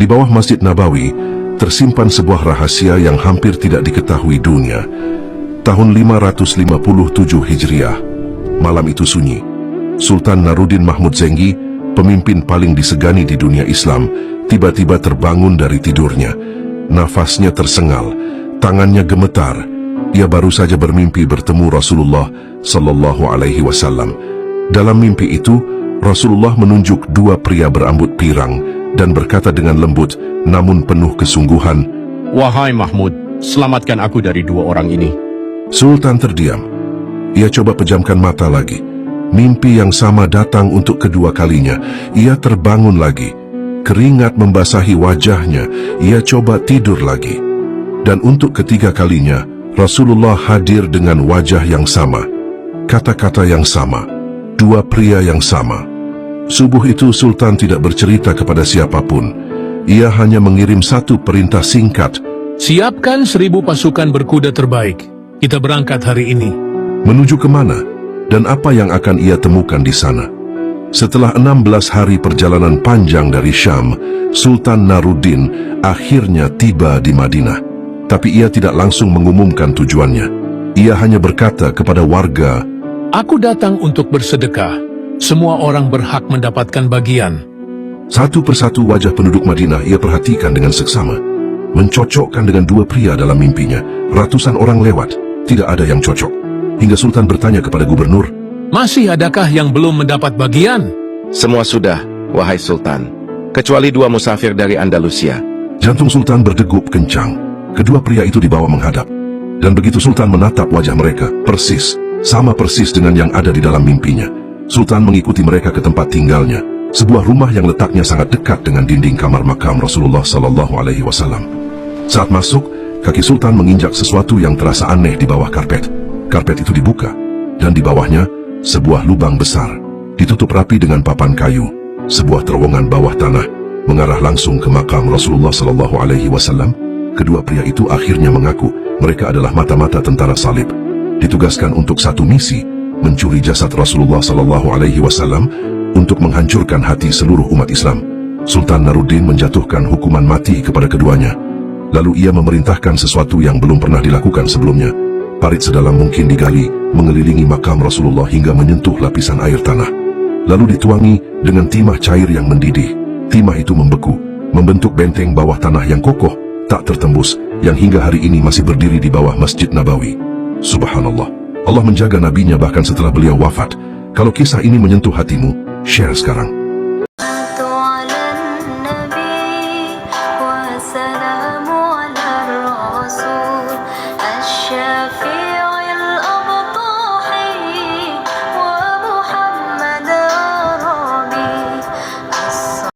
Di bawah Masjid Nabawi tersimpan sebuah rahasia yang hampir tidak diketahui dunia. Tahun 557 Hijriah, malam itu sunyi. Sultan Naruddin Mahmud Zengi, pemimpin paling disegani di dunia Islam, tiba-tiba terbangun dari tidurnya. Nafasnya tersengal, tangannya gemetar. Ia baru saja bermimpi bertemu Rasulullah sallallahu alaihi wasallam. Dalam mimpi itu, Rasulullah menunjuk dua pria berambut pirang dan berkata dengan lembut namun penuh kesungguhan, "Wahai Mahmud, selamatkan aku dari dua orang ini." Sultan terdiam. Ia coba pejamkan mata lagi. Mimpi yang sama datang untuk kedua kalinya. Ia terbangun lagi. Keringat membasahi wajahnya. Ia coba tidur lagi. Dan untuk ketiga kalinya, Rasulullah hadir dengan wajah yang sama, kata-kata yang sama, dua pria yang sama. Subuh itu Sultan tidak bercerita kepada siapapun. Ia hanya mengirim satu perintah singkat. Siapkan 1000 pasukan berkuda terbaik. Kita berangkat hari ini. Menuju kemana? Dan apa yang akan ia temukan di sana? Setelah 16 hari perjalanan panjang dari Syam, Sultan Naruddin akhirnya tiba di Madinah. Tapi ia tidak langsung mengumumkan tujuannya. Ia hanya berkata kepada warga, Aku datang untuk bersedekah. Semua orang berhak mendapatkan bagian. Satu persatu wajah penduduk Madinah ia perhatikan dengan seksama. Mencocokkan dengan dua pria dalam mimpinya. Ratusan orang lewat, tidak ada yang cocok. Hingga Sultan bertanya kepada gubernur, Masih adakah yang belum mendapat bagian? Semua sudah, wahai Sultan. Kecuali dua musafir dari Andalusia. Jantung Sultan berdegup kencang. Kedua pria itu dibawa menghadap. Dan begitu Sultan menatap wajah mereka, sama persis dengan yang ada di dalam mimpinya. Sultan mengikuti mereka ke tempat tinggalnya, sebuah rumah yang letaknya sangat dekat dengan dinding kamar makam Rasulullah sallallahu alaihi wasallam. Saat masuk, kaki Sultan menginjak sesuatu yang terasa aneh di bawah karpet. Karpet itu dibuka, dan di bawahnya sebuah lubang besar, ditutup rapi dengan papan kayu. Sebuah terowongan bawah tanah mengarah langsung ke makam Rasulullah sallallahu alaihi wasallam. Kedua pria itu akhirnya mengaku mereka adalah mata-mata tentara salib, ditugaskan untuk satu misi, mencuri jasad Rasulullah sallallahu alaihi wasallam untuk menghancurkan hati seluruh umat Islam. Sultan Naruddin menjatuhkan hukuman mati kepada keduanya. Lalu ia memerintahkan sesuatu yang belum pernah dilakukan sebelumnya. Parit sedalam mungkin digali, mengelilingi makam Rasulullah hingga menyentuh lapisan air tanah. Lalu dituangi dengan timah cair yang mendidih. Timah itu membeku, membentuk benteng bawah tanah yang kokoh, tak tertembus, yang hingga hari ini masih berdiri di bawah Masjid Nabawi. Subhanallah, Allah menjaga nabinya bahkan setelah beliau wafat. Kalau kisah ini menyentuh hatimu, share sekarang.